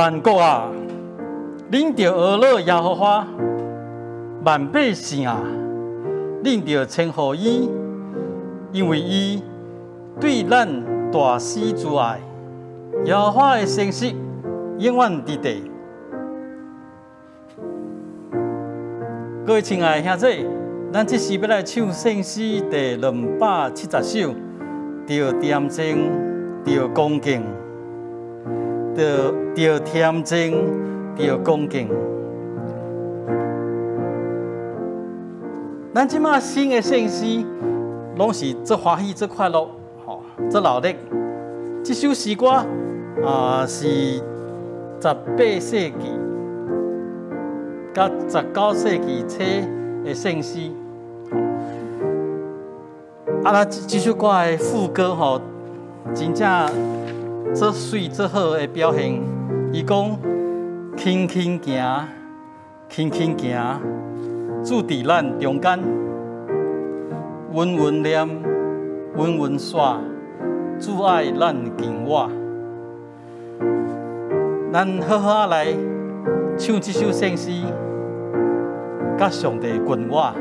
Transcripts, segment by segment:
万国啊，恁着学乐耶和华；万百姓啊，恁着称呼伊，因为伊对咱大施慈爱。耶和华的信息永远伫地。各位亲爱的兄弟，咱这时要来唱圣诗第270首，着恬静，着恭敬，着恬静，着恭敬。咱即马新的圣诗，拢是最欢喜、最快乐，最热烈。这首诗歌是18世纪甲19世纪初的圣诗。这首歌的副歌真正最水最好的表现。伊讲：轻轻行，轻轻行，主伫咱中间，稳稳念，稳稳耍，主爱咱近我。咱好好来唱这首圣诗，甲上帝近我。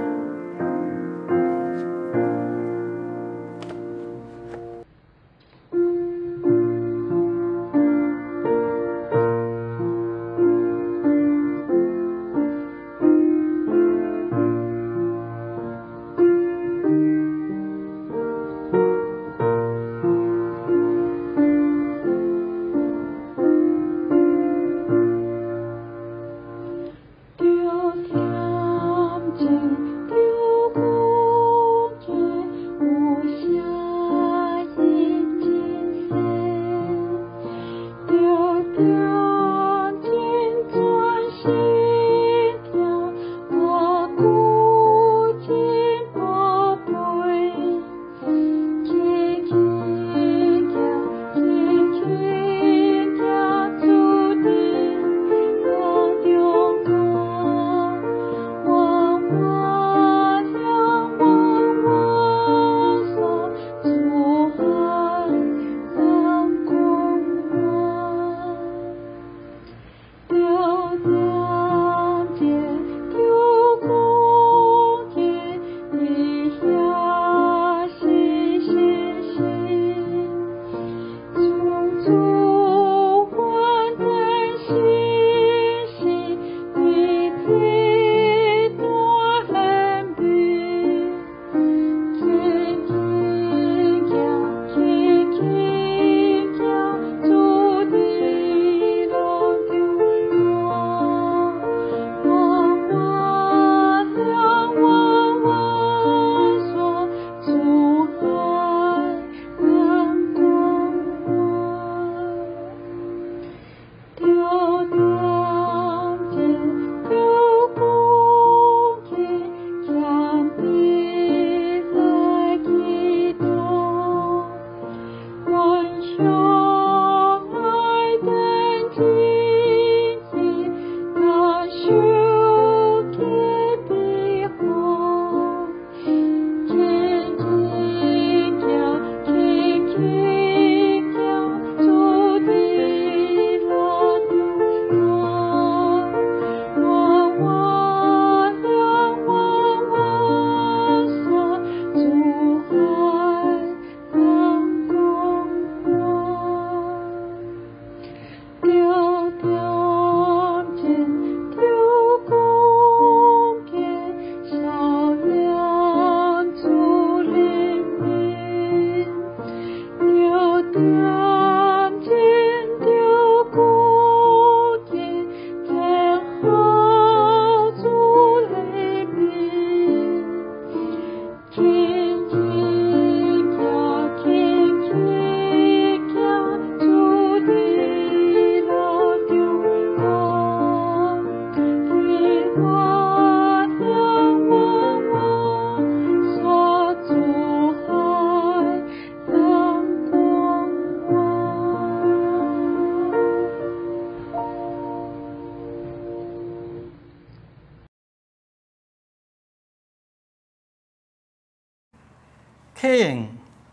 启应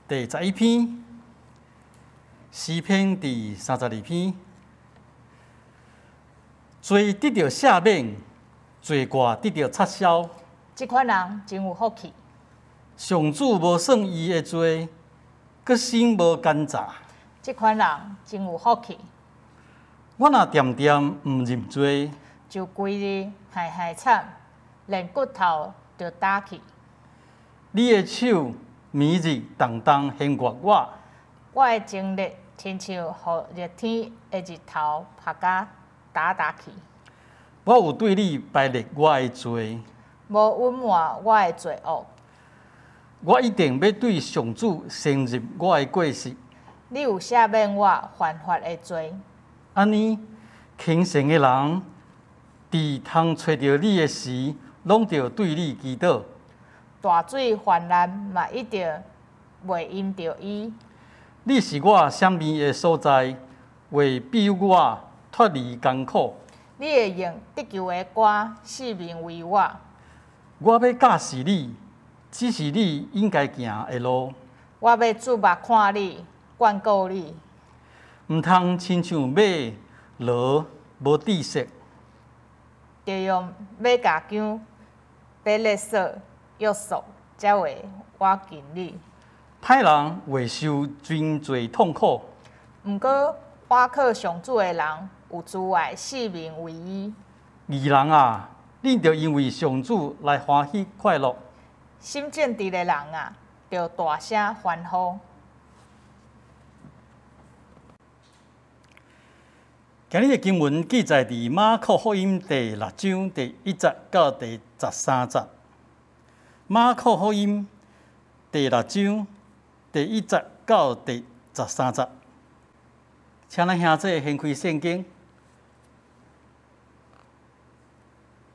第11篇，诗篇第32篇。罪得到赦免，罪过得到撤销。即款人真有福气。上主无算伊的罪，佮心无奸诈。即款人真有福气。我若恬恬毋认罪，就规日害害惨，连骨头就打去。你的手每日重重牵挂我，我的精力亲像互热天的日头晒甲打去。我有对你排列我的罪，无隐瞒我的罪恶。我一定要对上主承认我的过失。你有赦免我犯法的罪。安尼，虔诚的人，伫通找到你的时，拢着对你祈祷。大水泛滥嘛，一定袂淹着伊。你是我闪避的所在，为庇佑我脱离艰苦。你会用得救的歌，四面为我。我要教示你，只是你应该行的路。我要注目看你，眷顾你。毋通亲像马骡无知识，就用马甲姜、白勒索、约束，才会我近你。歹人会受真侪痛苦。毋过我靠上主的人，有诸爱四面为伊。义人啊，恁着因为上主来欢喜快乐。心正直的人啊，着大声欢呼。今日的经文记载伫马可福音第6章第1节到第13节。马可福音第6章第1节到第13节，请咱兄弟掀开圣经，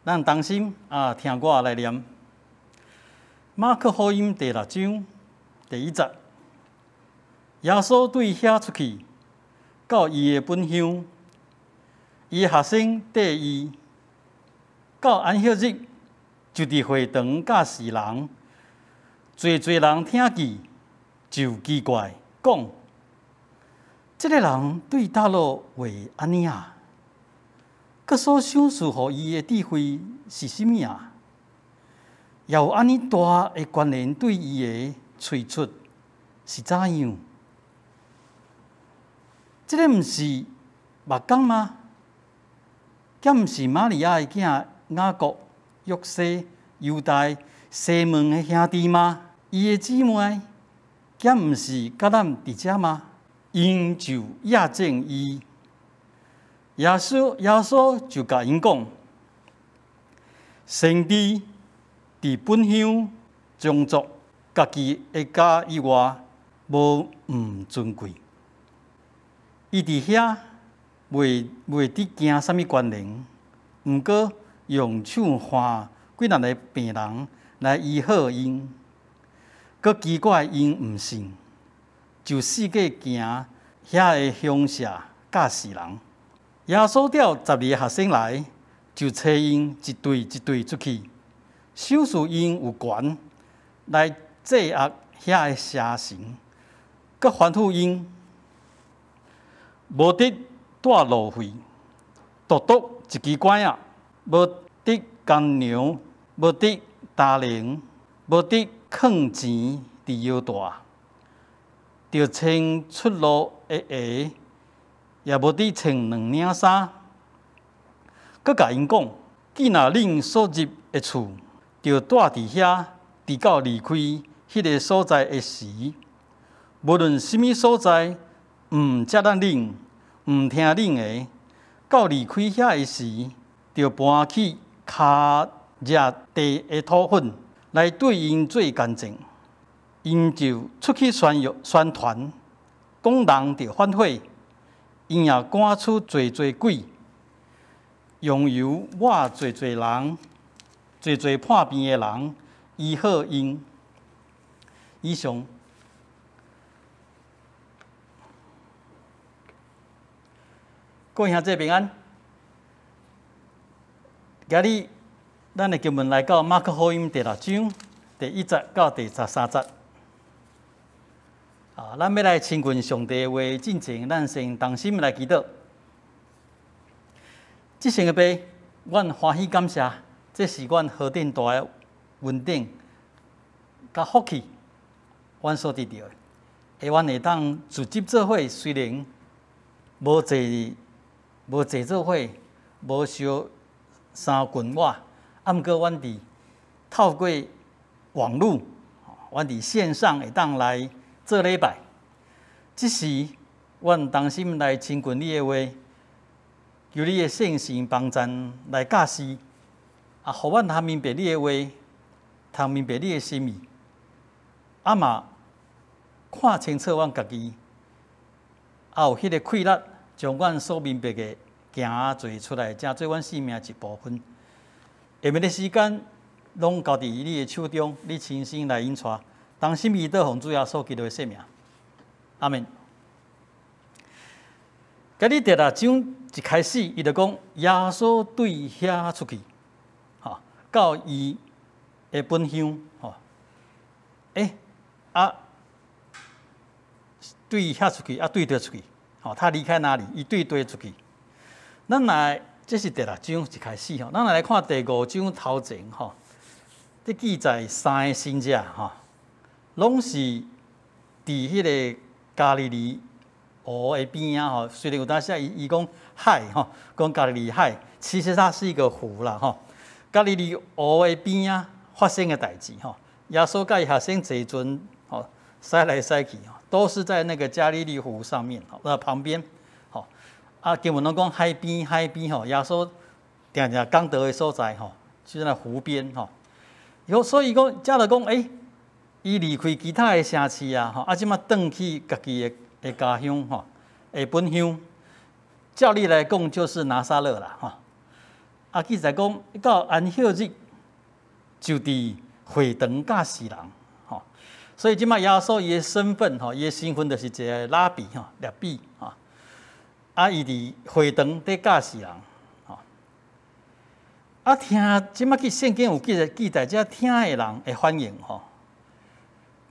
咱同心听我来念。马可福音第6章第1节，耶稣对遐出去，到伊的本乡。伊学生缀伊，到安息日就伫会堂教示人，侪人听见就奇怪，讲：这个人对大陆会安尼啊？佮所想赐予伊的智慧是甚物啊？也有安尼大的关联对伊的催出是怎样？这个毋是目光吗？敢毋是玛利亚的囝雅各、约瑟、犹大、西门的兄弟吗？伊的姊妹，敢毋是甲咱伫遮吗？因就亚正伊，耶稣就甲因讲：先知伫本乡宗族家己的家以外，无毋尊贵。伊伫遐。袂得惊啥物关联，毋过用手唤几若个病人来医好因，佮奇怪因毋信，就四界行遐个乡社教示人。耶稣调12个学生来，就找因一队一队出去，手术因有权来制压遐个邪神，佮吩咐因无得带路费，独独一支拐仔，无得干粮，无得打铃，无得囥钱伫腰带，着穿出路的鞋，也无得穿2领衫。佮甲因讲，既若恁所入的厝，着住伫遐，直到离开迄个所在的时，无论什物所在，毋接纳恁。毋听恁的，到离开遐个时，就搬起骹热地的土粉来对因做干净。因就出去宣传，讲人着反悔，因也赶出侪鬼，用由我侪人、侪破病的人医好因。以上。各位兄弟平安。今日咱的经文来到马可福音第6章第1节到第13节。咱要来亲近上帝的话，进前咱先同心来祈祷。即成个杯，阮欢喜感谢，这是阮何等大的稳定，甲福气，阮所得到的。阮会当组织做伙，虽然无坐做伙，无烧三棍瓦，毋过阮伫透过网络，阮伫线上会当来做礼拜。即时，阮当心来亲近你的话，求你的圣神帮咱来教示，互阮通明白你的话，通明白你的心意，嘛看清楚阮家己，有迄个气力，将阮所明白的行做出来，成做阮生命一部分。下面的时间，拢交伫你的手中，你亲身来引带，当心意得奉主耶稣基督的圣名。阿门。今日第6章一开始，伊就讲耶稣对遐出去，到伊的本乡，对遐出去，对倒出去，他离开哪里，伊对倒出去。咱来，这是第6章一开始，咱来看第5章头前，这记载3个先知，拢是伫迄个加利利湖的边啊，虽然有当时伊讲海，讲加利利海，其实它是一个湖啦，加利利湖的边啊发生的代志，耶稣甲伊学生坐船，驶来驶去，都是在那个加利利湖上面，旁边，经文拢讲海边，耶稣定定讲道的所在，就是那湖边，所以讲，遮就讲，伊离开其他的城市啊，即马转去家己的家乡，的本乡。照例来讲，就是拿撒勒啦，记载讲到安息日，就伫会堂教世人，所以即马耶稣伊的身份，伊的身份就是一个拉比，律比，伊伫会堂伫教世人，听即马去圣经有记载，遮听的人的反应，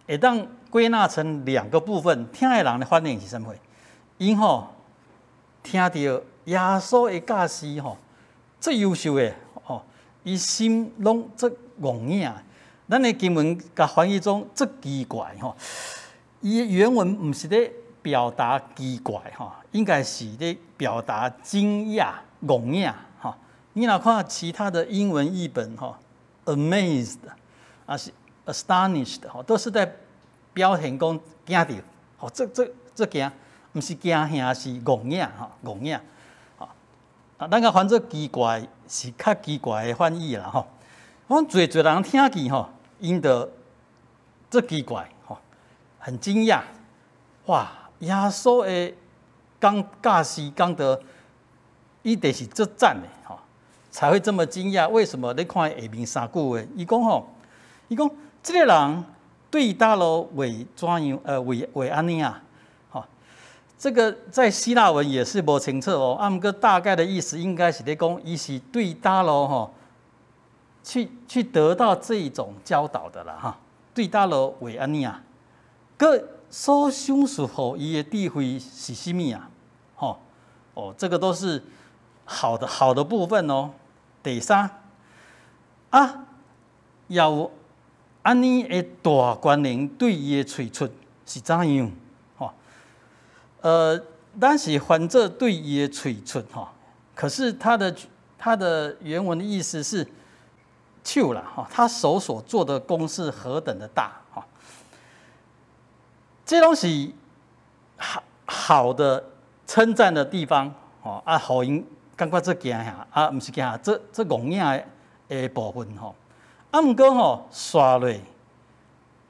会当归纳成2个部分。听的人的反应是啥物？因听到耶稣的教示，最优秀的，伊心拢最戆硬。咱的经文甲翻译中最奇怪，伊的原文毋是咧表达奇怪，应该是咧表达惊讶、戆硬。你若看其他的英文译本，amazed 是 astonished， 都是在表现讲惊到，这惊，毋是惊吓，是戆硬，戆硬。咱甲翻做奇怪，是较奇怪的翻译啦，阮侪人听见因着这奇怪，很惊讶，哇！耶稣的教示讲得一定是这赞的，才会这么惊讶。为什么？你看下面3句话，伊讲，这个人对大路为怎样？为安尼啊？这个在希腊文也是无清楚哦。毋过大概的意思应该是咧讲，伊是对大路去得到这一种教导的啦对大路为安尼啊？个所享受互伊的智慧是啥物啊？这个都是好的部分哦。第3也有安尼的大关联对伊的喙出是怎样？咱是翻做对伊的喙出可是他的原文的意思是手啦他手所做的功是何等的大这东西好的称赞的地方互因感觉这惊吓毋是惊吓，这戆硬的部分毋过刷落，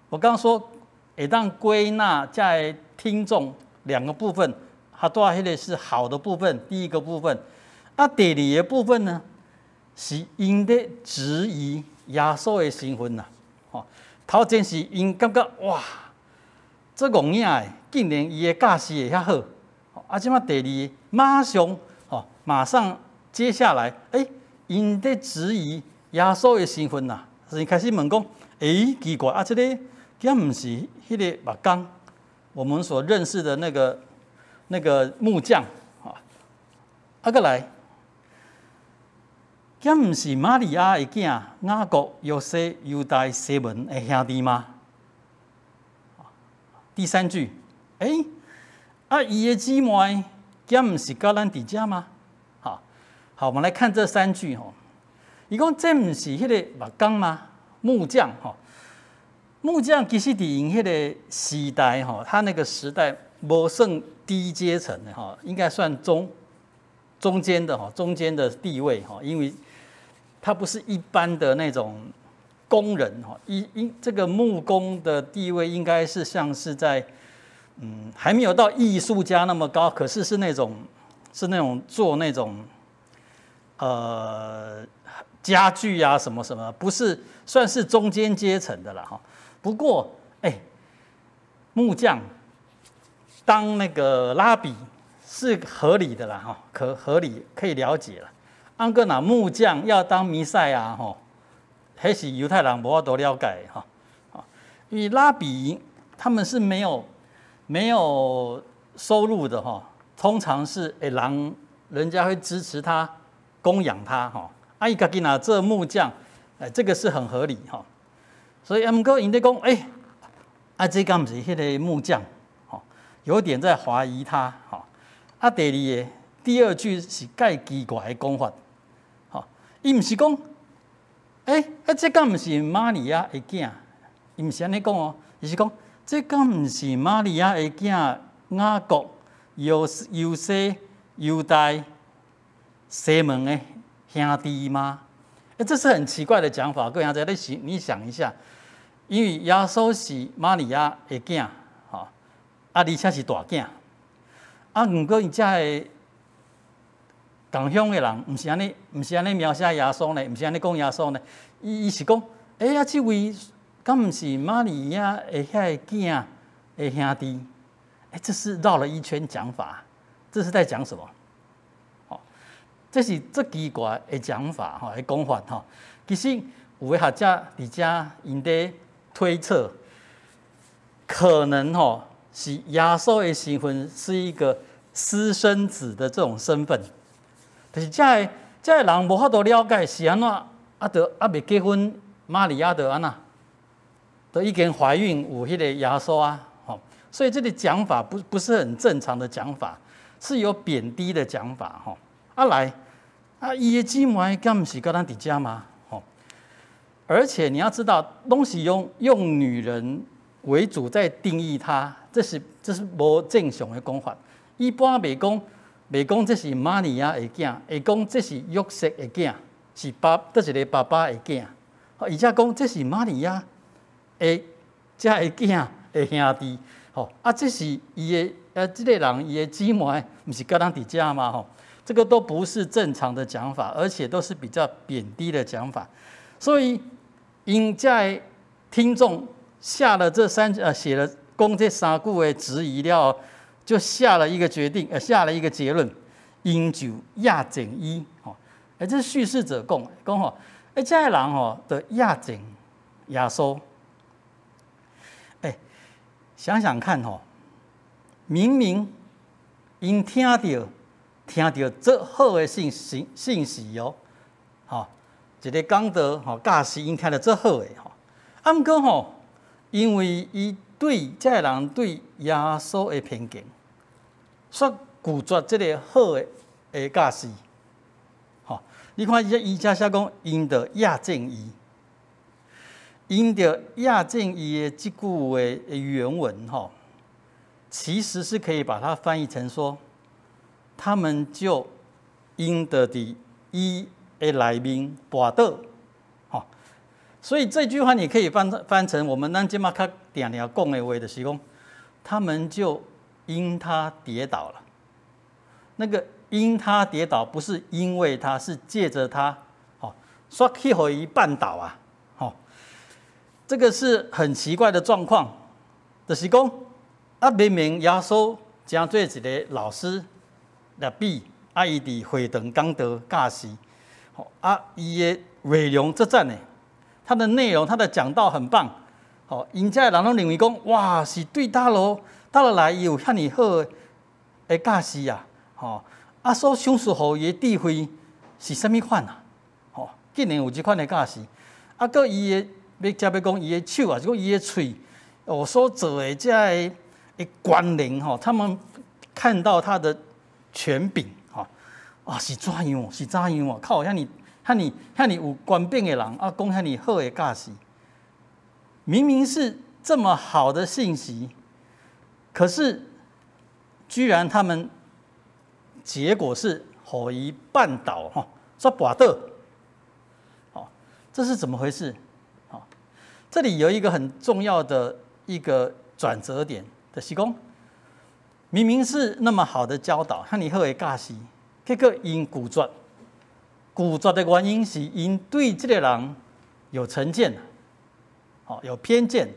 我刚说会当归纳在听众2个部分，带迄个是好的部分，第一个部分，第2个部分呢，是因咧质疑耶稣的身份啦。头前是因感觉哇，这戆硬的，竟然伊的教示会遐好，即马第2个马上接下来，因咧质疑耶稣的身份啦，所以开始问讲，奇怪这个敢毋是迄个目光？我们所认识的那个木匠过来，这不是玛利亚的囝雅各、约瑟、犹大、西门的兄弟吗？第三句，伊的姊妹，这不是跟咱伫遮吗？好，我们来看这三句吼。伊讲这不是迄个木工吗？木匠吼，木匠其实伫因迄个时代吼，他那个时代无算低阶层的哈，应该算中间的哈，中间的地位哈，因为他不是一般的那种工人哈，这个木工的地位应该是像是在还没有到艺术家那么高，可是是那种做那种家具啊什么什么，不是算是中间阶层的了哈。不过木匠当那个拉比是合理的啦哈，合理可以了解了。安哥那木匠要当弥赛亚哈，还是犹太人无法度了解哈。因为拉比他们是没有收入的哈，通常是人家会支持他供养他哈。伊家己若做木匠，这个是很合理哈。所以毋过因咧讲，这敢毋是迄个木匠，有点在怀疑他哈。第二句是介奇怪的讲法，伊毋是讲，这敢毋是玛利亚的囝？伊毋是安尼讲哦，伊是讲，这敢毋是玛利亚的囝雅各、约瑟、犹大、西门的兄弟吗？这是很奇怪的讲法。各位兄弟，你想一下，因为耶稣是玛利亚的囝，而且是大囝，不过伊遮的同乡的人，毋是安尼描写耶稣呢，毋是安尼讲耶稣呢，伊是讲，这位敢毋是玛利亚的遐个囝的兄弟？这是绕了一圈讲法，这是在讲什么？这是最奇怪的讲法的讲法哈。其实有的学者伫遮因在推测，可能是耶稣的身份是一个私生子的这种身份，但是这个人无法度了解是安怎未结婚，玛利亚就安怎，都已经怀孕有迄个耶稣啊，所以这个讲法不是很正常的讲法，是有贬低的讲法哈。伊的姊妹敢不是跟咱伫遮吗？而且你要知道，拢是用女人为主在定义她，这是无正常的讲法。一般袂讲这是玛利亚的囝，会讲这是约瑟的囝，是这一个爸爸的囝，而且讲这是玛利亚的这个囝的兄弟。这是伊的这个人伊的姊妹，不是跟咱伫遮吗？这个都不是正常的讲法，而且都是比较贬低的讲法。所以因在听众下了写了讲这三句的质疑了，就下了一个决定，下了一个结论，因就亚正伊这是叙事者讲这个人的亚正耶稣，想想看明明因听到这好的信息一个讲道教师因听到这好的不过因为伊对这个人对耶稣的偏见，煞拒绝这个好的教师你看伊遮写讲因着亚正伊，因着亚正伊的这句话的原文其实是可以把它翻译成说，他们就因着伫伊的内面跋倒，所以这句话你可以翻成我们咱即马较定定讲的话，就是讲，他们就因他跌倒了。那个因他跌倒不是因为他，是借着他，煞去互伊绊倒啊，这个是很奇怪的状况，就是讲明明耶稣诚做一个老师。来比伊伫会堂讲道教师，伊的内容这赞呢，他的内容，他的讲道很棒，因遮人拢认为讲，哇，是对他来有遐尼好的教师啊，所赏赐互伊的智慧是啥物款啊？竟然有即款的架势。啊，搁伊的要讲伊的手啊，是讲伊的喙，所做的这的官灵吼，他们看到他的权柄吼，啊是怎样？是怎样啊？靠，遐尼有官柄的人啊，讲遐尼好的架势，明明是这么好的信息，可是居然他们结果是互伊绊倒吼，说跋倒，好，这是怎么回事？好，这里有一个很重要的一个转折点的是讲，明明是那么好的教导，遐尼好的教示，结果因拒绝。拒绝的原因是因对这个人有成见，好有偏见，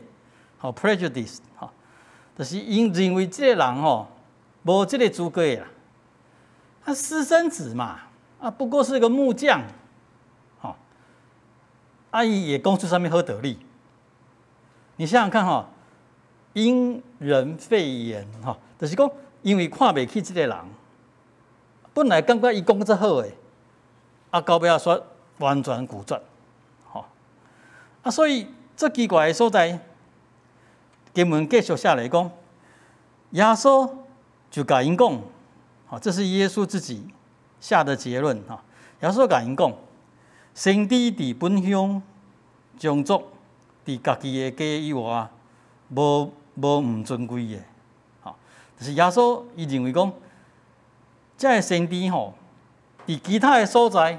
好 prejudice， 好，就是因认为这个人吼无这个资格啦，他私生子嘛，啊不过是个木匠，好，伊也讲出上面好道理。你想想看哈，因人废言哈，就是讲因为看不起这个人，本来感觉伊讲得好诶。啊，到尾仔说完全拒绝，吼啊，所以这奇怪的所在，经文继续下来讲，耶稣就甲因讲，好，这是耶稣自己下的结论哈。耶稣甲因讲，先知伫本乡种族伫家己的家以外，无唔尊贵的，好，就是耶稣伊认为讲，这个先知吼。伫其他的所在，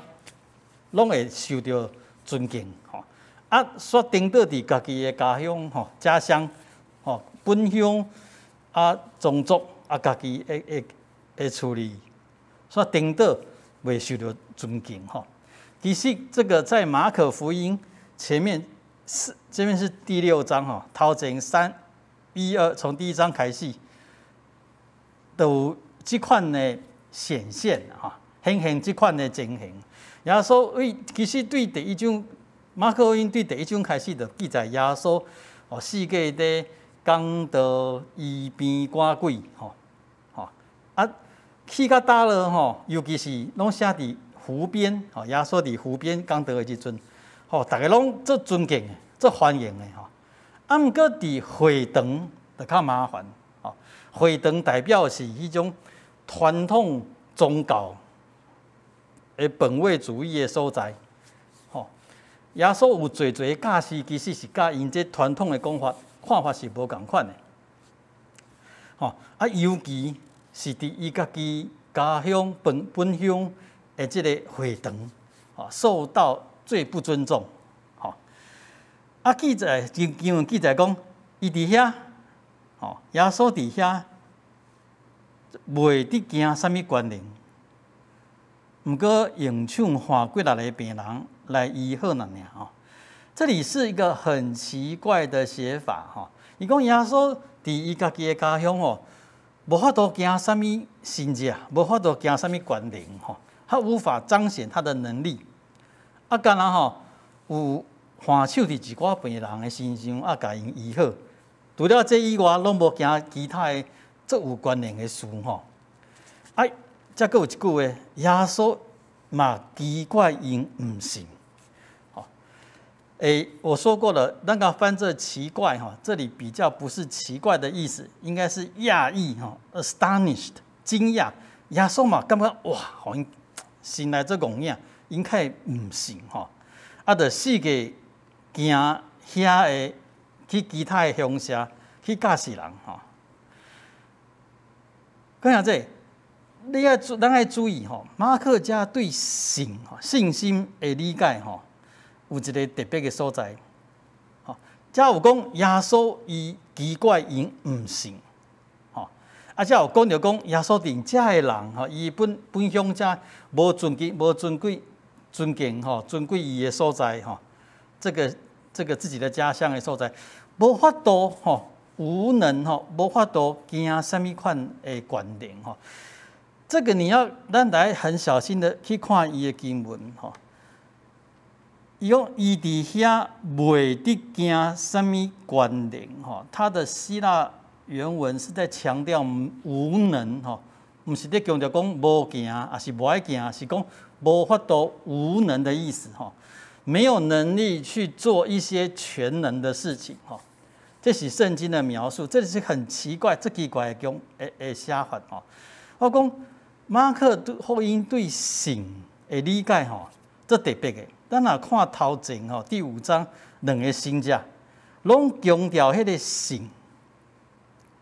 拢会受到尊敬，吼啊，说顶到伫家己的家乡，吼家乡，吼本乡啊，宗族啊，家己的处理，说顶到未受到尊敬，吼。其实这个在马可福音前面这边是第6章，吼，头前3、1、2从第1章开始，都有这款的显现，哈。显现这款的情形，耶稣其实对第1章马可福音对第1章开始就记载耶稣世界的讲道、医病赶鬼，啊去到倒了吼，尤其是拢写伫湖边，耶稣伫湖边讲道的时阵，大家拢做尊敬的、做欢迎的吼。啊，毋过伫会堂就较麻烦，会堂代表是迄种传统宗教。本位主义的所在，吼，耶稣有侪教示，其实是甲因这传统的讲法、看法是无共款的，吼啊，尤其是伫伊家己家乡本乡的这个会堂，受到最不尊重，吼啊，经文记载讲，伊伫遐，吼，耶稣伫遐，袂得惊啥物关联。毋过用唱患几力的病人来医好人尔，这里是一个很奇怪的写法，伊讲耶稣伫伊家己的家乡无法度惊啥物神者，无法度惊啥物关灵，他无法彰显他的能力。啊，干然有患手伫一寡病人的身上，啊，甲因医好。除了这以外，拢无惊其他的足有关联的事，啊。再阁有一句话，耶稣嘛奇怪因唔信，我说过了，那个翻这奇怪这里比较不是奇怪的意思，应该是讶异，astonished 惊讶。耶稣嘛感觉哇，好像信来这戆样，因开唔信啊，就四个惊遐的去其他的乡下去教示人讲下这。咱爱注意马可家对信心的理解有一个特别的所在。遮有讲耶稣伊奇怪因唔信，遮有讲着讲耶稣伫遮的人伊本乡遮无尊敬尊贵伊的所在这个自己的家乡的所在，无法度无能无法度惊啥物款的关联这个你要咱来很小心的去看伊的经文伊讲伊伫遐袂得惊啥物关联他的希腊原文是在强调无能毋是在强调讲无惊，也是无爱惊，是讲无法度无能的意思哈，没有能力去做一些全能的事情哈。这是圣经的描述，这是很奇怪、这奇怪的写法哈。我讲马可福音对神的理解哈，这特别的。咱若看头前吼第5章2个神者，拢强调迄个神。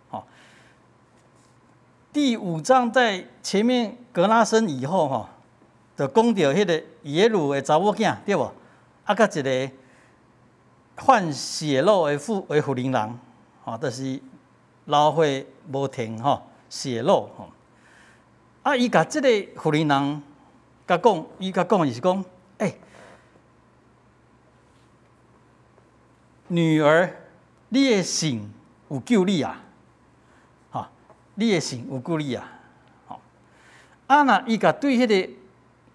吼，第5章在前面格拉森以后吼，就讲到迄个耶鲁的查某囝，对无？啊，甲一个患血肉的妇人人，吼，就是老花无停吼，血肉吼。啊，伊甲即个妇人人甲讲，伊甲讲就是讲，女儿，你的信有救你啊！吼，你的信有救你啊！吼，啊那伊甲对迄个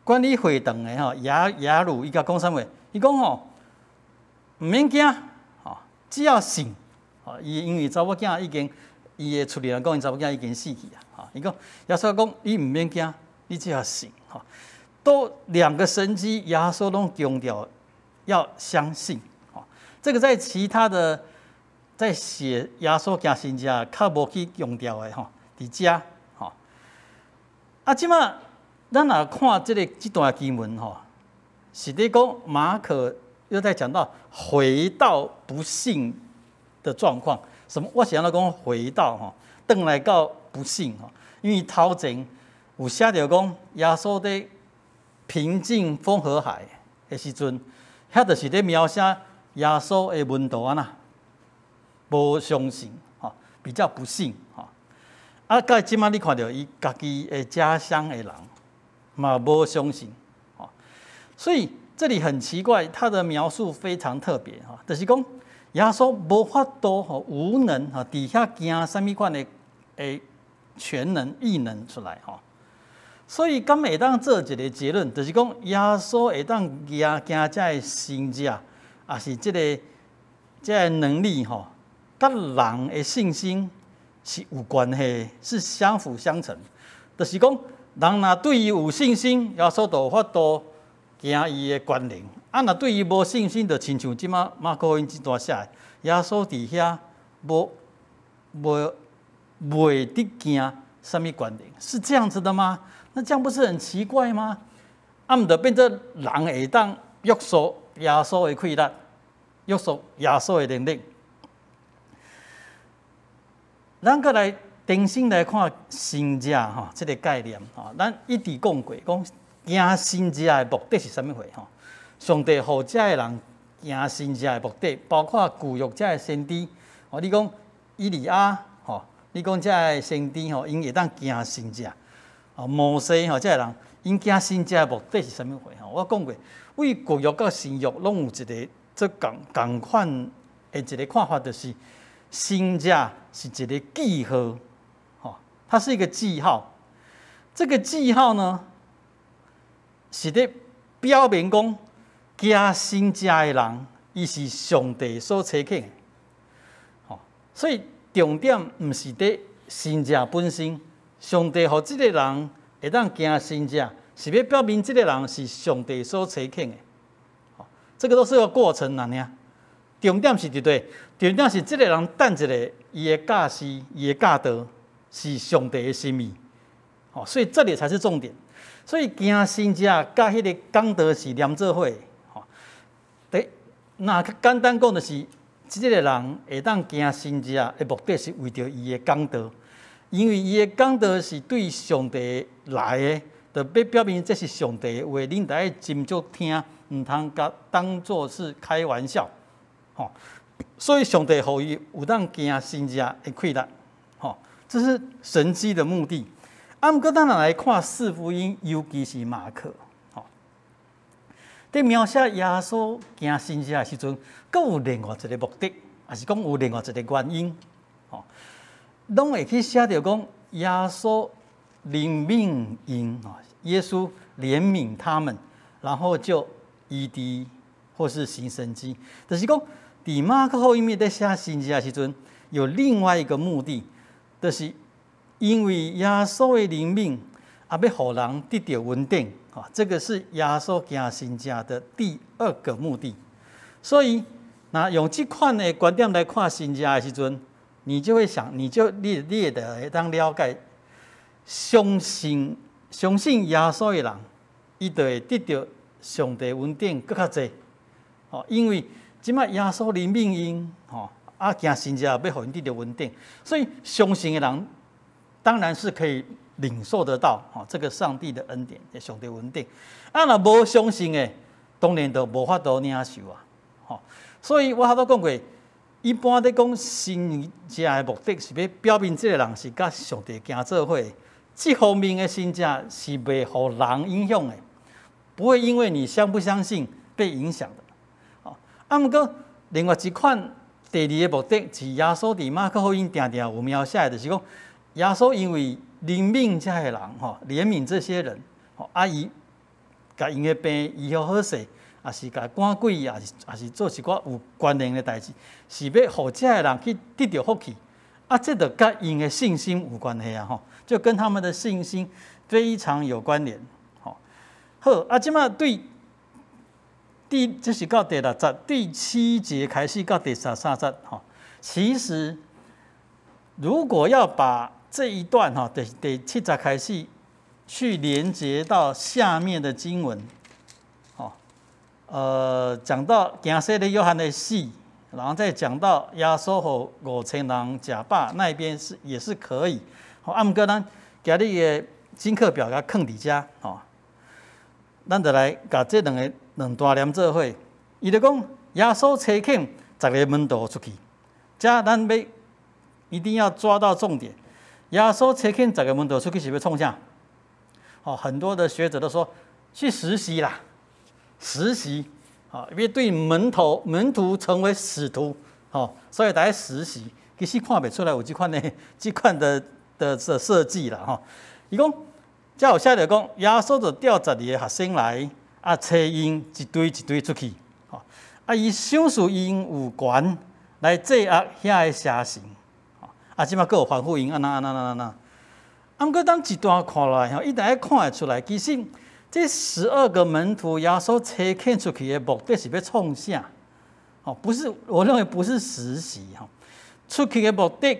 管理会堂的吼雅鲁，伊甲讲啥物？伊讲吼，毋免惊，吼，只要信，吼，因为查某囝已经，伊的出嚟人讲，伊查某囝已经死去啊！吼，伊讲耶稣讲，你毋免惊，你只要信，吼，都2个神迹，耶稣拢强调要相信。这个在其他的在写耶稣行神迹较无去强调的吼，伫遮吼。啊，即马咱若看这段经文吼，是咧讲马可又在讲到回到不幸的状况。什么？我想要讲回到吼，转来到不幸吼，因为头前有写着讲耶稣在平静风和海的时阵，遐就是咧描写耶稣的门徒啊，无相信，吼，比较不幸，吼。啊，到即摆你看到伊家己的家乡的人，嘛无相信，吼。所以这里很奇怪，他的描述非常特别，哈，就是讲耶稣无法度吼无能，哈，伫遐行什么款的全能异能出来，吼。所以敢会当做一个结论，就是讲耶稣会当行这个神迹。也是这个能力吼，甲人的信心是有关系，是相辅相成。就是讲，人若对伊有信心，耶稣就有法度行伊的权能；啊，若对伊无信心，就亲像即马马可福音这段写的，耶稣伫遐袂得行什么权能，是这样子的吗？那这样不是很奇怪吗？啊，毋就变做人会当约束耶稣的气力，约束耶稣的能力。咱再来重新来看神迹吼，这个概念吼，咱一直讲过，讲行神迹的目的是啥物货吼？上帝互遮的人行神迹的目的，包括旧约遮的先知吼，你讲以利亚吼，你讲遮的先知吼，因会当行神迹。哦，摩西吼，遮个人因行神迹的目的是啥物货吼？我讲过，为旧约甲新约拢有一个这共款的一个看法，就是神迹是一个记号，吼，它是一个记号。这个记号呢，是咧表明讲行神迹的人，伊是上帝所差遣的，吼。所以重点毋是伫神迹本身。上帝互即个人会当行神迹，是要表明即个人是上帝所差遣的。这个都是个过程啦，尔。重点是伫对，重点是即个人等一下，伊的教示、伊的教导是上帝的心意。所以这里才是重点。所以行神迹甲迄个讲道是连做伙。那简单讲就是，即个人会当行神迹的目的是为着伊的讲道。因为伊的讲道是对上帝来的，就要表明这是上帝的话，恁得爱斟酌听，唔通甲当作是开玩笑，吼。所以上帝互伊有当行神迹的气力，吼，这是神迹的目的。啊，毋过咱来看四福音，尤其是马可，吼，伫描写耶稣行神迹的时阵，阁有另外一个目的，还是讲有另外一个原因，吼。拢会去写着讲耶稣怜悯因啊，耶稣怜悯他们，然后就医治或是行神迹。就是讲，伫马可福音在写神迹的时阵，有另外一个目的，就是因为耶稣的怜悯，啊，要互人得到稳定，这个是耶稣行神迹的第2个目的。所以，那用这款的观点来看神迹的时阵，你就会想，你就会当了解，相信耶稣的人，伊就会得到上帝稳定更较济。因为即摆耶稣的命运，啊，行神迹要互因得到稳定，所以相信的人当然是可以领受得到这个上帝的恩典，上帝稳定。啊，若无相信的，当然就无法度领受啊。所以我拄讲过，一般在讲神迹的目的是要表明这个人是甲上帝行做伙。这方面的神迹是袂互人影响的，不会因为你相不相信被影响的。啊，毋过另外一款第2个目的是耶稣伫马可福音定定有描写的，就是讲耶稣因为怜悯这些人，怜悯这些人，啊伊甲因的病医好好势，也是甲赶鬼，也是做一寡有关联的代志，是要互这些人去得到福气。啊，这就跟因的信心有关系啊，就跟他们的信心非常有关联。好，啊，即马对这是到第6节第7节开始到第13节，其实如果要把这一段第7节开始去连接到下面的经文，讲到行洗的约翰的死。然后再讲到耶稣和5000人吃饱，那一边也是可以。啊，毋过咱今日的经课表甲放伫遮，咱就来甲这两大念做伙。伊就讲耶稣差遣10个门徒出去，遮咱要一定要抓到重点。耶稣差遣10个门徒出去是要创啥？很多的学者都说去实习啦，实习。因为对门徒成为使徒，所以大家实习，其实看不出来有这款的设计啦，伊讲，才有写着讲，耶稣就调12个学生来，啊，找因一堆一堆出去，啊，伊赏赐因有权来制压遐个邪神，啊，即马佫有吩咐因安那，啊，毋过当一段看来，伊大家看会出来，其实。这12个门徒，耶稣差遣出去的目的是要创啥？不是，我认为不是实习出去的目的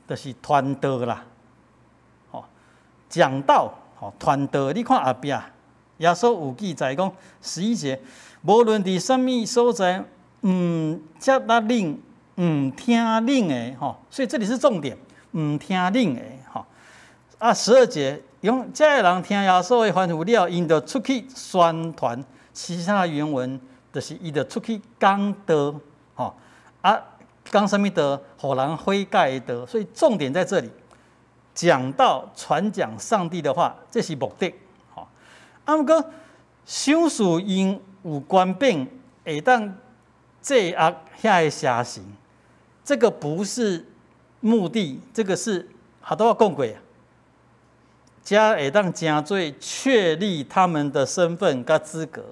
就是传道啦，讲道，传道。你看后壁，耶稣有记载讲11节，无论伫什么所在，接纳领，听领的，所以这里是重点，听领的，啊，12节。用这个人听耶稣的吩咐了，因就出去宣传。其他的原文就是伊就出去讲道，讲什么道？互人悔改的道。所以重点在这里，讲道、传讲上帝的话，这是目的。啊，毋过赏赐因有权柄，会当制压遐个邪神，这个不是目的，这个是好多我讲过。加会当真做确立他们的身份甲资格，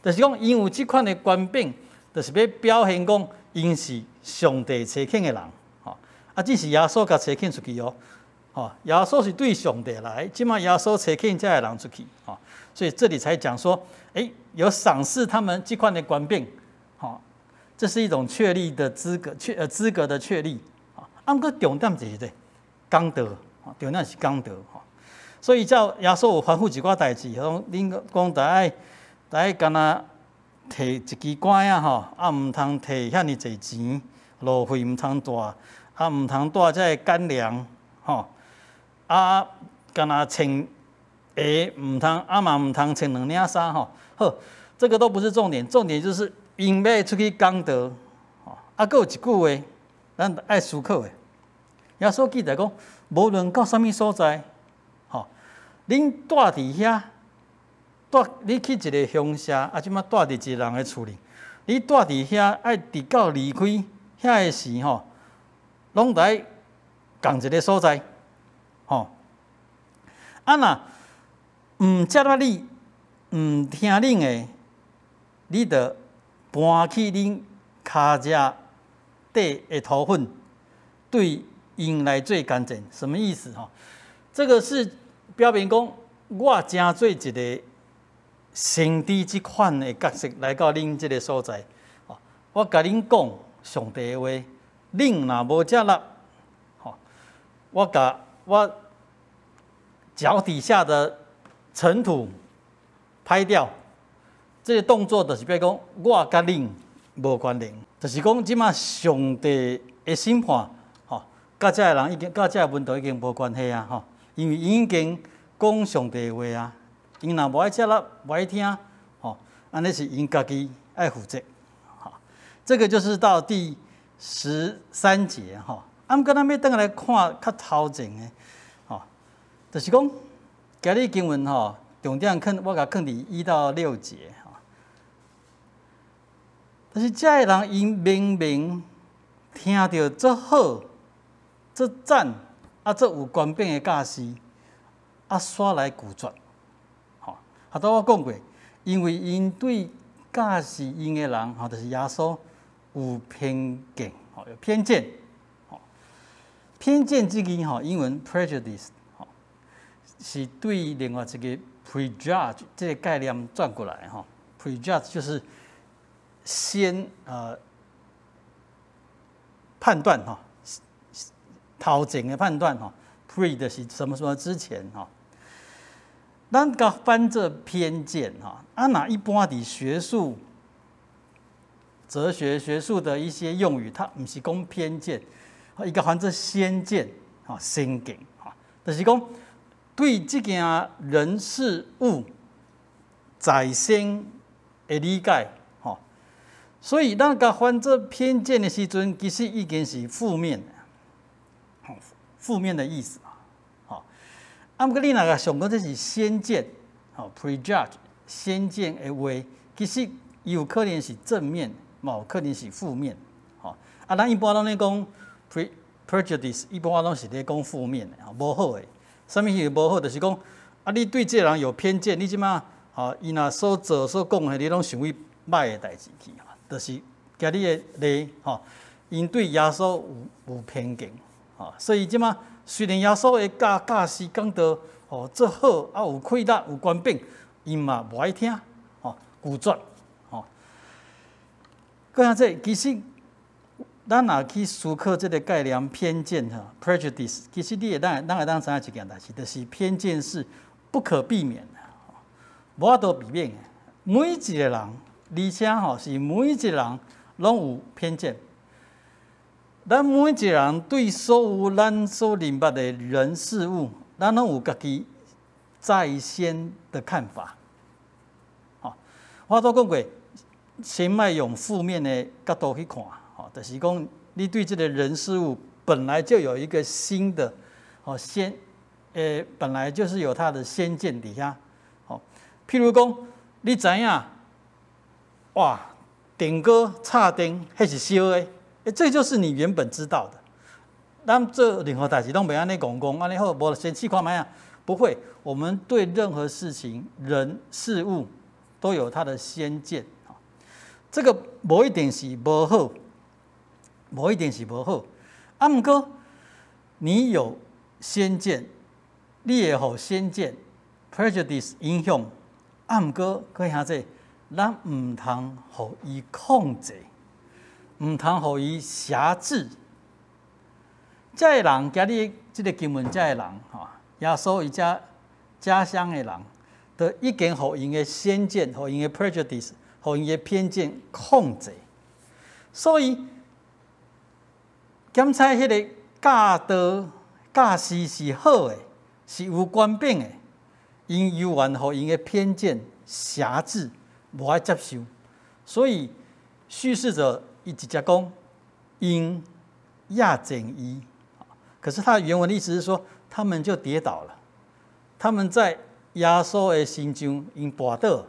就是讲因有这款的权柄，就是要表现讲因是上帝差遣的人，只是耶稣甲差遣出去耶稣是对上帝来，即马耶稣差遣这个人出去，所以这里才讲说，有赏识他们这款的权柄，这是一种确立的资格的确立，毋过重点就是讲道，重点是讲道。所以，照耶稣有吩咐一寡代志，恁讲大家干那摕一支拐毋通摕遐尼侪钱，路费毋通大，毋通带这干粮，干那穿鞋毋通，嘛毋通穿2领衫，好，这个都不是重点，重点就是因要出去讲道，佫有一句话，咱爱思考的。耶稣记载讲，无论到什么所在。恁住伫遐，你去一个乡下，即马住伫一个人的厝里，你住伫遐，爱直到离开遐个时拢在共一个所在，若接纳你，听恁的，你着搬去恁骹只底的土粪，对因来做干净，什么意思？这个是表明讲我真做一个先知即款的角色来到恁即个所在。我甲恁讲上帝的话，恁若无接纳，我脚底下的尘土拍掉，这个动作就是表讲我甲恁无关联，就是讲即马上帝的审判，甲遮个人已经甲遮个问题已经无关系啊，因为已经讲上帝的话啊，因若无爱接纳、无爱听，安尼是因家己爱负责，这个就是到第13节哈。啊，毋过咱要倒来看较头前的，就是讲今日经文重点我甲放伫1到6节就是遮个人因明明听到这好、这赞这有权柄的教师，煞来拒绝，拄我讲过，因为因对教示因的人就是耶稣有偏见，有偏见。偏见这个英文 prejudice 是对另外一个 prejudge 这个概念转过来prejudge 就是先判断头前的判断pre 的是什么什么之前咱甲翻这偏见若一般伫学术、哲学、学术的一些用语，它不是讲偏见。伊甲翻做先见，先见，就是讲对这件人事物在先的理解，所以咱甲翻做偏见的时阵，其实已经是负面的，负面的意思毋过你若甲想讲这是先见，prejudge 先见的话，其实有可能是正面，嘛有可能是负面，咱一般拢咧讲。prejudice 一般拢是咧讲负面的，无好的。什么是无好？就是讲你对这个人有偏见，你即马伊若所做所讲的，你拢想为歹的代志去，就是今日的例因对耶稣有偏见，所以即马虽然耶稣的教师讲到做好有亏力有权柄，因嘛无爱听，拒绝，搁像这其实。咱若去思考这个概念偏见prejudice， 其实你咱会当知影一件代志，就是偏见是不可避免的，无法度避免的。每一个人，而且是每一个人拢有偏见。咱每一个人对所有咱所认捌的人事物，咱拢有家己在先的看法。我都讲过，先莫用负面的角度去看。就是讲，你对这个人事物本来就有一个新的本来就是有它的先见底下，譬如讲，你知影，哇，电锅插电迄是烧的，这就是你原本知道的。咱做任何代志拢袂安尼讲，安尼好，无先试看卖啊？不会，我们对任何事情、人、事物都有它的先见，这个无一定是无好。无一定是无好，毋过你有先见，你会互先见 prejudice 影响，毋过可以下这，咱毋通互伊控制，毋通互伊辖制。这个人，今日这个经文，这个人耶稣伊家乡的人，都已经互因的先见，互因的 prejudice， 互因的偏见控制，所以。检测迄个教师是好的，是有权柄的，因犹原互因的偏见辖制，无爱接受。所以叙事者伊直接讲，因亚正伊，可是他的原文的意思是说，他们就跌倒了，他们在耶稣的心中因跌倒，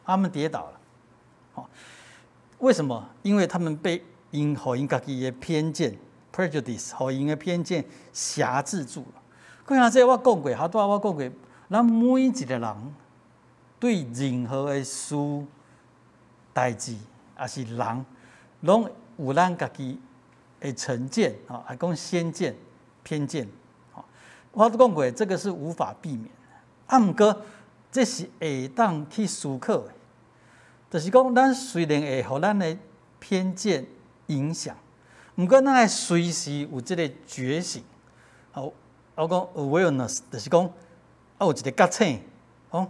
他们跌倒了。为什么？因为他们被互因家己的偏见。prejudice 互因的偏见辖制住了。过像这我讲过，好多我讲过，咱每一个人对任何的事、代志，也是人，拢有咱家己的成见，还讲先见、偏见。我都讲过，这个是无法避免的。毋过，这是会当去思考的，就是讲，咱虽然会互咱的偏见影响，毋过咱爱随时有这个觉醒。我讲 awareness， 就是讲，有一个觉醒，讲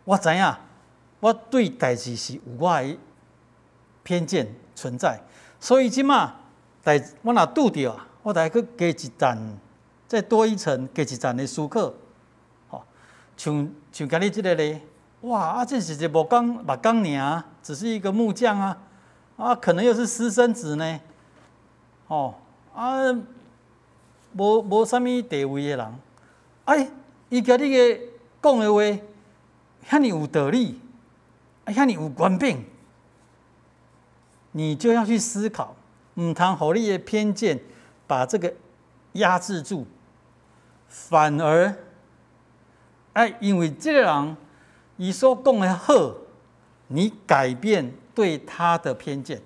我知影，我对代志是有我的偏见存在，所以即马我若拄着啊，我来去加一层，再多一层，加一层的思考。像今日这个咧，哇这是一个木工尔，只是一个木匠可能又是私生子呢，无啥物地位的人，伊甲你个讲的话，遐尼有道理，遐尼有权柄，你就要去思考，唔通互你的偏见把这个压制住，反而，因为这个人伊所讲的好，你改变对他的偏见，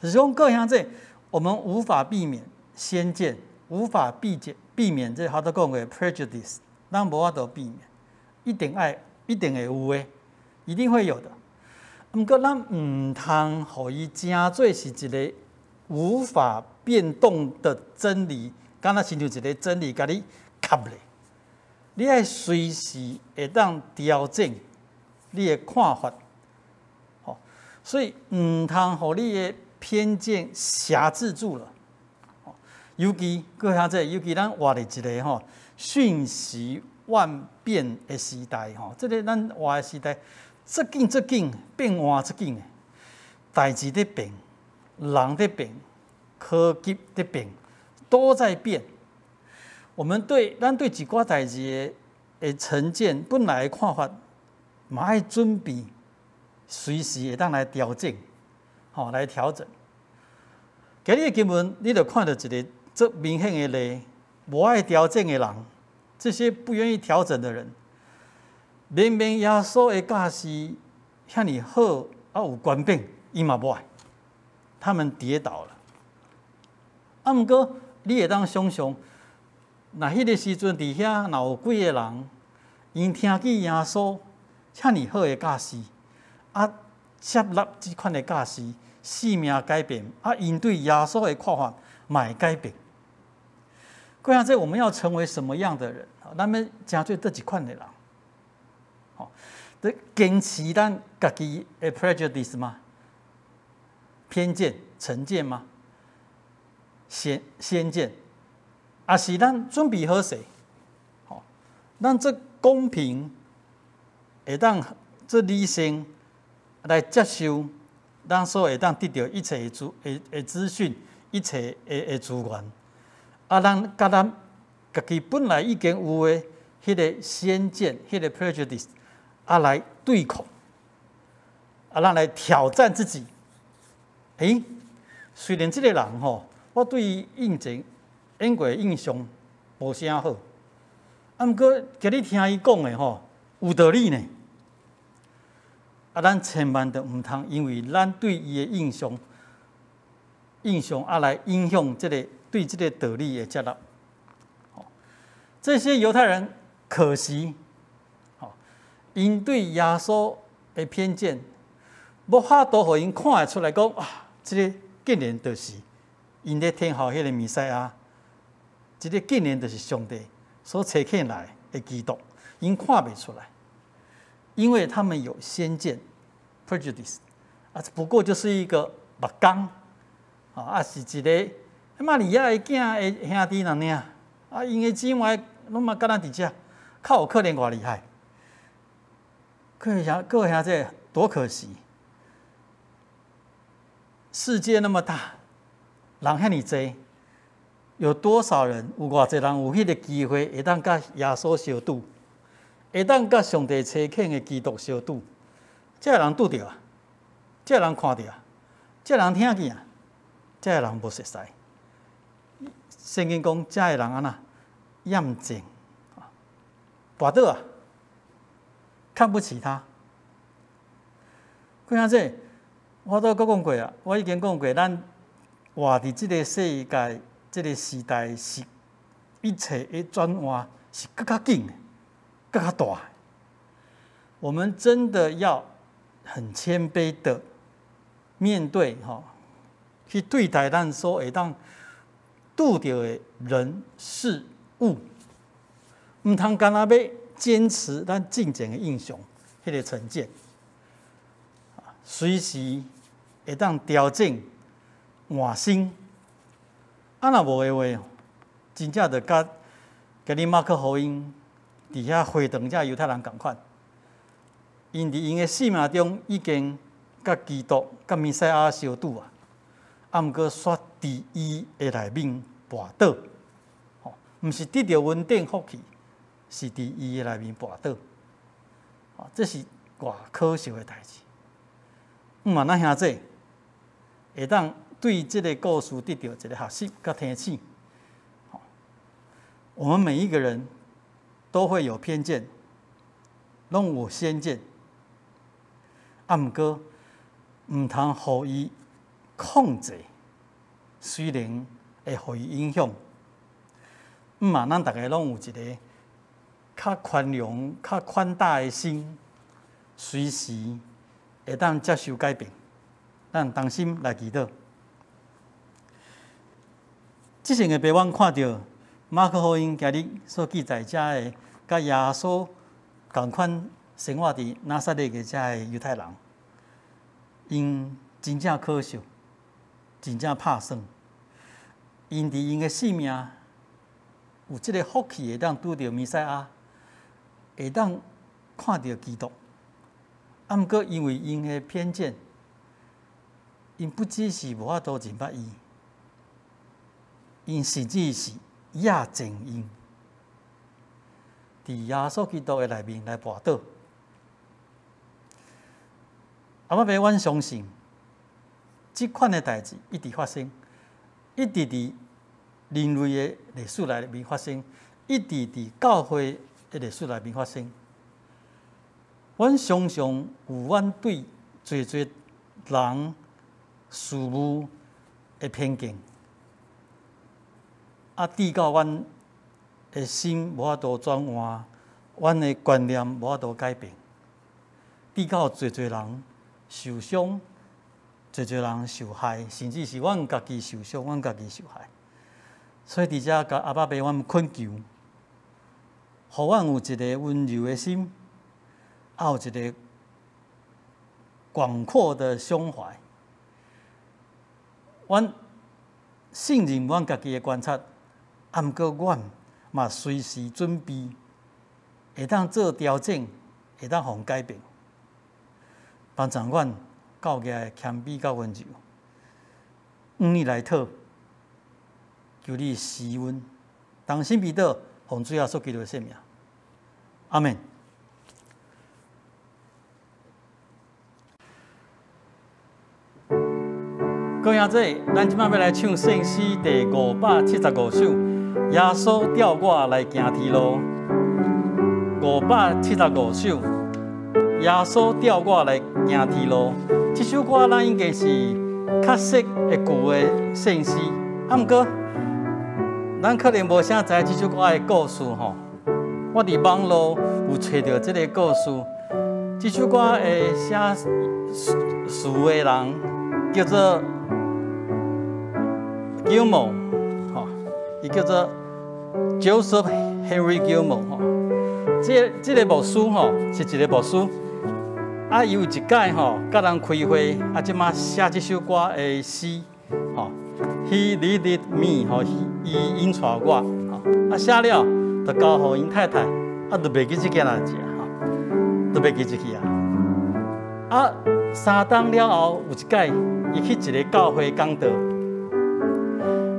就是讲各样这我们无法避免先见，无法避免这他都讲的 prejudice， 咱无法度避免，一定会有的，一定会有的。不过咱唔通互伊真做是一个无法变动的真理，敢若亲像一个真理，甲你卡咧。你爱随时会当调整你的看法，所以唔通互你的偏见辖制住了。尤其各位这，尤其咱活伫一个瞬息万变的时代，这个咱活的时代，这紧变化这紧的，代志在变，人在变，科技在变，都在变。咱对一寡代志的成见、本来的看法，嘛爱准备，随时会当来调整，来调整。今日的经文，你就看到一个最明显的例，无爱调整的人，这些不愿意调整的人，明明耶稣的教示遐尼好，有权柄，伊嘛无爱，他们跌倒了。毋过你会当想象。那迄个时阵，伫遐若有几个人，因听见耶稣遐尼好的教示，接纳即款的教示，生命改变，因对耶稣的看法嘛会改变。各样这我们要成为什么样的人？咱们真做这一款的人，坚持咱家己的 prejudice 吗？偏见、成见吗？先见。是咱准备好势，咱这公平，会当这理性来接受，咱所会当得到一切的资讯，一切的资源，咱甲咱家己本来已经有的迄个先见、迄个 prejudice，来对抗，咱来挑战自己。虽然这个人我对伊演过印象无啥好，毋过今日听伊讲的有道理呢。咱千万都毋通因为咱对伊的印象来影响对这个道理的接纳。这些犹太人可惜，因对耶稣的偏见，无法度互因看得出来讲这个竟然就是因咧听候迄个弥赛亚。这个竟然就是上帝所差遣来的基督，因看不出来，因为他们有先见 prejudice，不过就是一个目光，是一个玛利亚的囝的兄弟尔，因的姊妹拢嘛甲咱伫遮，较有可能偌厉害。各位兄弟，多可惜！世界那么大，人遐尼多。有多少人？有偌济人有迄个机会，会当甲耶稣相拄，会当甲上帝差遣的基督相拄？这人拄着这人看着这人听见这人无熟悉。圣经讲，这人厌静，跋倒看不起他。看这，我都讲过我已经讲过，咱活伫这个世界。这个时代是一切的转换是更加紧的、更加大的。我们真的要很谦卑的面对去对待咱所会当拄到的人事物，唔通干那要坚持咱进前的印象，迄个成见，随时会当调整换新。若无的话，真正着甲你马可福音伫遐回荡遮犹太人共款，因伫因的生命中已经甲基督、甲弥赛亚相拄啊，毋过煞伫伊的内面跋倒，毋是得到稳定福气，是伫伊的内面跋倒，这是偌可惜的代志。咱兄弟会当对这个故事得到一个学习甲提醒。我们每一个人都会有偏见，拢有先见，毋过毋通互伊控制，虽然会互伊影响，咱大家拢有一个较宽容、较宽大的心，随时会当接受改变。咱同心来祈祷。即成个陪阮看到马可福音今日所记载遮的，甲耶稣共款生活伫拿撒勒嘅遮的犹太人，因真正可惜，真正拍算，因伫因嘅生命有即个福气，会当拄到弥赛亚，会当看到基督，毋过因为因嘅偏见，因不只是无法度认捌伊，因甚至是亚正因，伫耶稣基督的内面来跋倒。阿爸，阮相信，即款的代志一直发生，一直伫人类的历史内面发生，一直伫教会的历史内面发生。阮常常有阮对侪人事物的偏见。抵到阮的心无法度转换，阮的观念无法度改变，抵到侪人受伤，侪人受害，甚至是阮家己受伤，阮家己受害。所以伫遮甲阿爸爸阮恳求，互阮有一个温柔的心，有一个广阔的胸怀。阮信任阮家己的观察。毋过，阮嘛随时准备，会当做调整，会当互改变，帮助阮教育的谦卑甲温柔。你来讨，求你施恩，同心祈祷，奉主耶稣基督的圣名，阿门。各位兄弟，咱即摆要来唱圣诗第575首。耶稣调我来行天路，575首。耶稣调我来行天路，这首歌咱应该是较熟的旧的圣诗，毋过咱可能无啥知这首歌的故事吼。我伫网络有找到这个故事，这首歌的写词的人叫做 Gilmore， 伊叫做 Joseph Henry Gilmore 这个牧师是一个牧师，伊有一届甲人开会，即马写这首歌的诗He leaded me 伊引带我写了就交互因太太，就袂记这件代志就袂记这去3冬了后有一届，伊去一个教会讲道。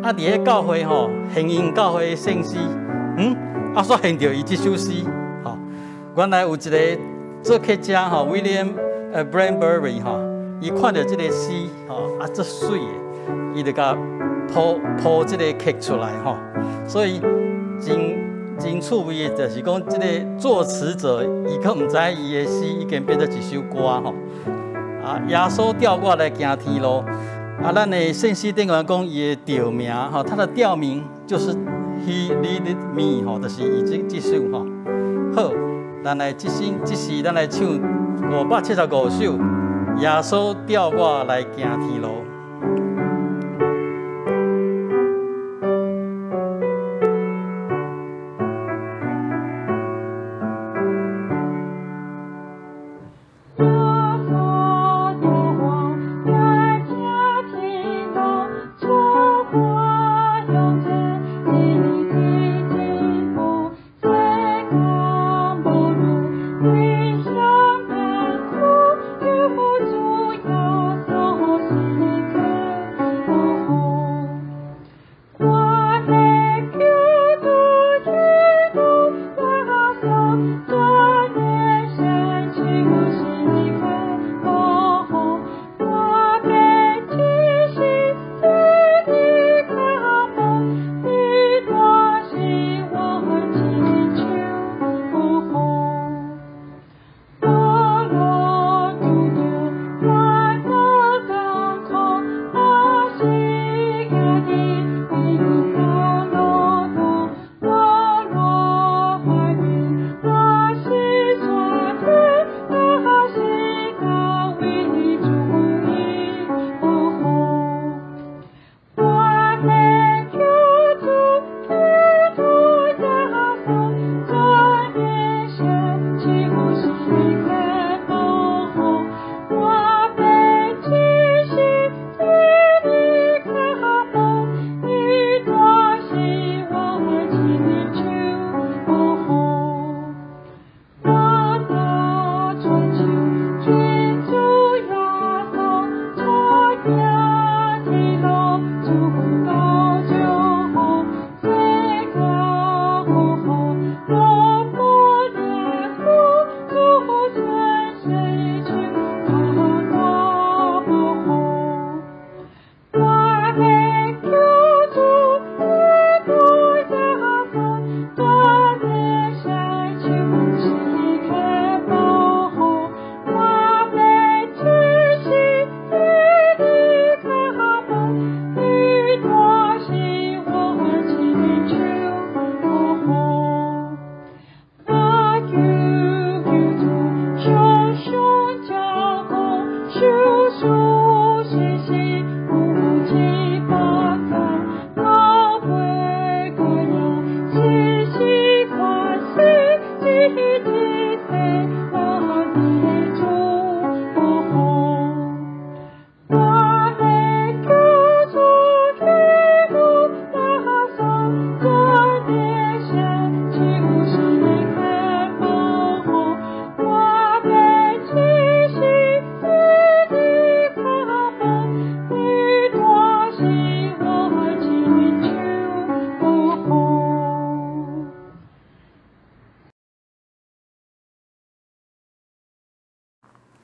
伫迄教会行因教会的圣诗，煞现着伊即首诗，原来有一个作曲家William Branbury 伊看到即个诗足水的，伊就甲谱即个曲出来所以真趣味的，就是讲即个作词者伊可毋知伊的诗已经变做一首歌耶稣调我来行天路。咱的圣诗顶员讲伊的调名，他的调名就是 He Leaded Me 吼，就是伊这首吼。好，咱来即时咱来唱575首《耶稣调我来行天路》。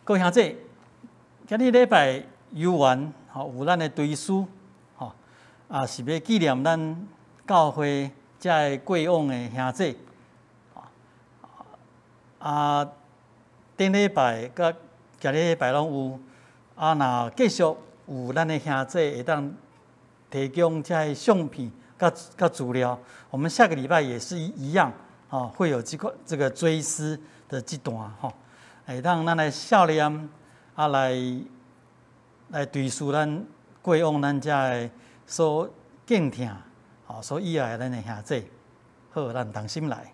各位兄弟，今日礼拜游玩，吼有咱的追思，吼是要纪念咱教会遮个过往的兄弟，顶礼拜甲今日礼拜拢有，若继续有咱的兄弟会当提供遮个相片甲资料，我们下个礼拜也是一样，会有这个追思的这段，吼。会当咱来孝念，来追思咱过往咱遮个所敬听，所以爱咱的兄弟，好，咱同心来。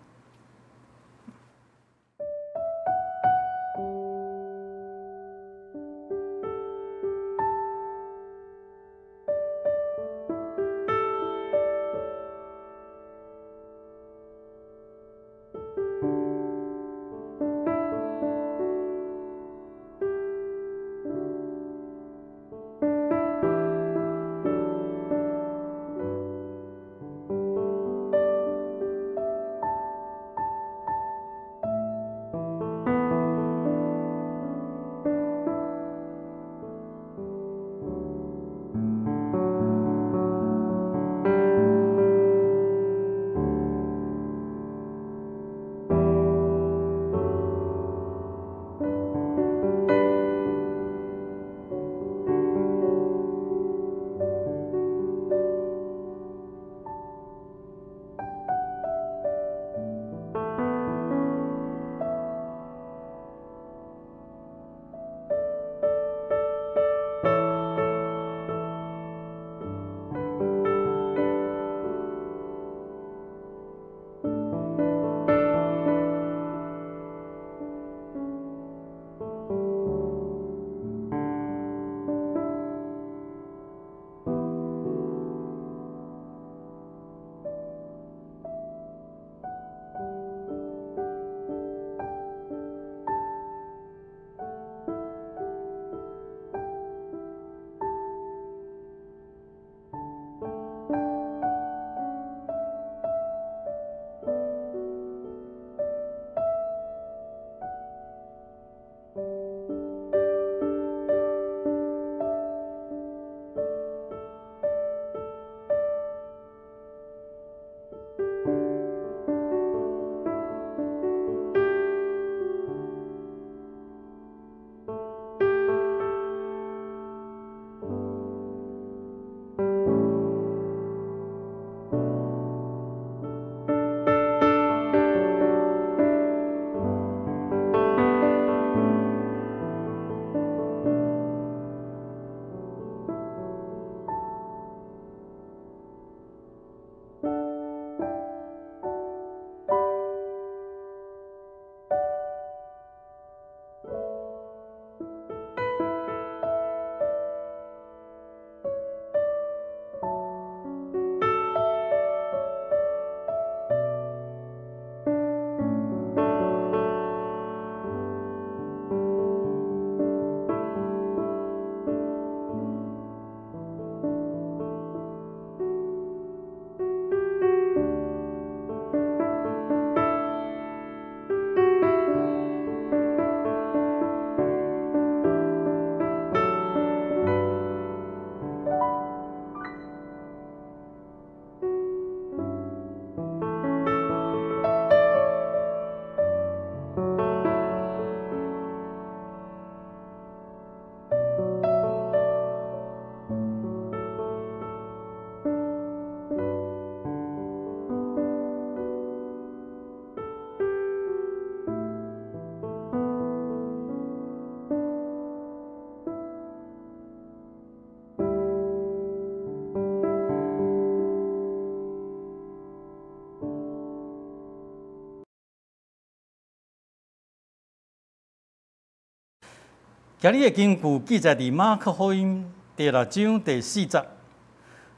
今日的经句记载伫马可福音第6章第4节。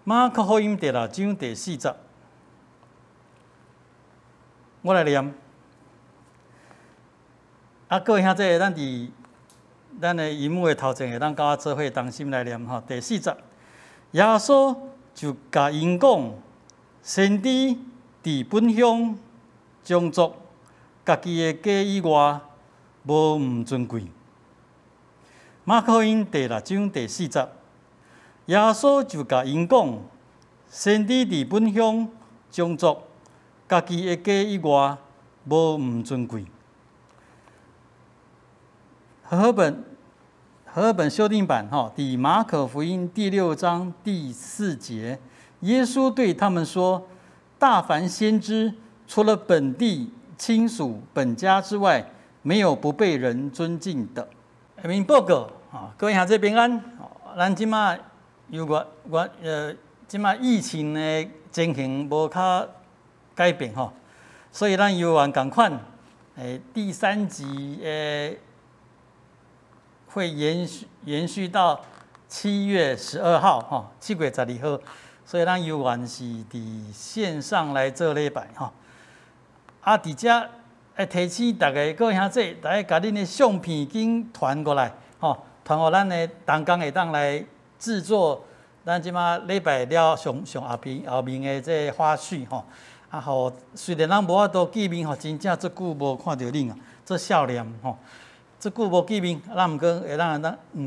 马可福音第6章第4节，我来念。各位兄弟，咱伫咱的荧幕的头前，会当甲我做伙同心来念吼。第4节，耶稣就甲因讲：先知伫本乡种族，家己的家以外，无毋尊贵。马可福音第6章第4节，耶稣就甲因讲：先知伫本乡种族，家己的家以外，无毋尊贵。和合本修订版伫马可福音第6章第4节，耶稣对他们说：大凡先知，除了本地亲属本家之外，没有不被人尊敬的。下面报告各位兄弟平安。咱即马即马疫情的情形无较改变所以咱犹原同款第3级会延续到7月12号7月12号，所以咱犹原是伫线上来做礼拜伫遮提醒大家各位兄弟，大家甲恁的相片紧传过来传互咱的同工会当来制作咱即马礼拜了上后面的这花絮互虽然咱无法度见面真正足久无看到恁做笑脸足久无见面，咱毋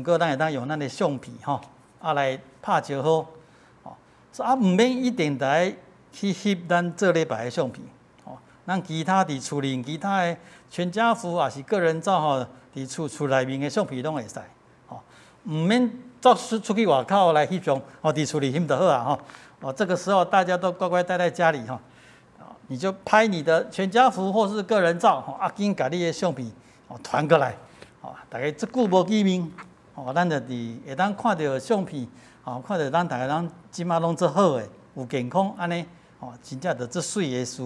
过咱会当用咱的相片来拍招呼毋免一定来去翕咱做礼拜的相片咱其他伫厝里其他的全家福也是个人照伫厝内面的相片拢会使毋免出去外口来翕相伫厝里翕就好这个时候大家都乖乖待在家里你就拍你的全家福或是个人照紧甲你的相片传过来大家足久无见面咱就会当看到相片看到咱大家人即马拢做好诶，有健康安尼真正就足水诶事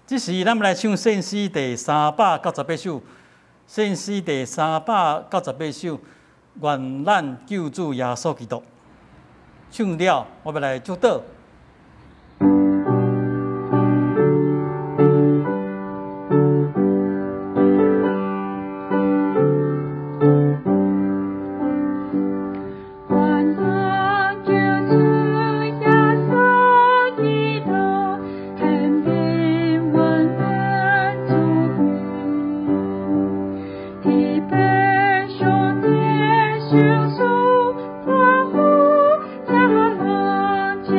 这时，咱们来唱圣诗第398首。圣诗第398首，愿咱救主耶稣基督。唱了，我要来祝祷。救赎，欢呼，加浪接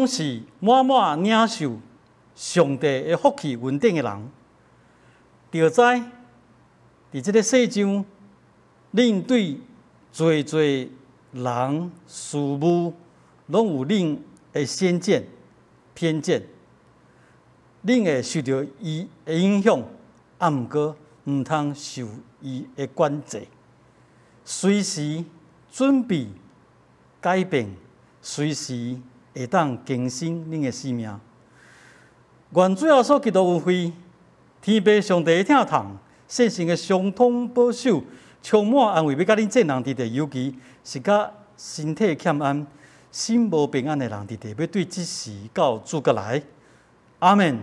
拢是满满领受上帝的福气稳定的人。就知伫即个世上，恁对侪侪人事物，拢有恁的先见、偏见，恁会受到伊的影响，毋过毋通受伊的管制，随时准备改变，随时会当更新恁的生命。愿最后所基督恩惠，天父上帝的疼痛，圣神的相通保守，充满安慰，要甲恁这人伫地，尤其是甲身体欠安、心无平安的人伫地，要对即时到主角来。阿门。